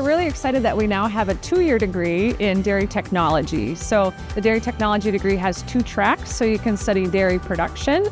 We're really excited that we now have a 2-year degree in dairy technology. So the dairy technology degree has 2 tracks. So you can study dairy production,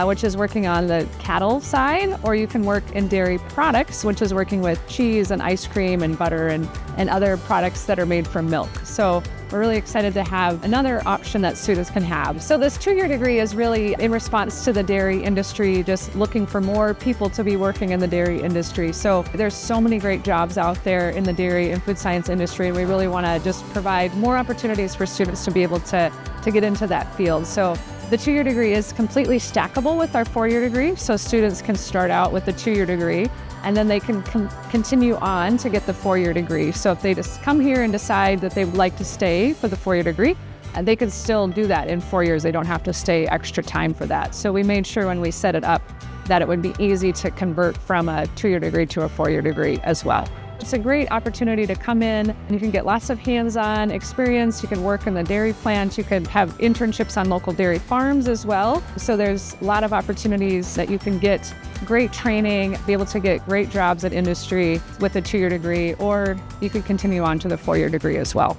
which is working on the cattle side, or you can work in dairy products, which is working with cheese and ice cream and butter and other products that are made from milk. So we're really excited to have another option that students can have. So this 2-year degree is really in response to the dairy industry, just looking for more people to be working in the dairy industry. So there's so many great jobs out there in the dairy and food science industry, and we really want to just provide more opportunities for students to be able to get into that field. So the 2-year degree is completely stackable with our 4-year degree. So students can start out with the 2-year degree, and then they can continue on to get the 4-year degree. So if they just come here and decide that they would like to stay for the 4-year degree, they can still do that in 4 years. They don't have to stay extra time for that. So we made sure when we set it up that it would be easy to convert from a 2-year degree to a 4-year degree as well. It's a great opportunity to come in and you can get lots of hands-on experience. You can work in the dairy plant. You can have internships on local dairy farms as well. So there's a lot of opportunities that you can get great training, be able to get great jobs at industry with a 2-year degree, or you could continue on to the 4-year degree as well.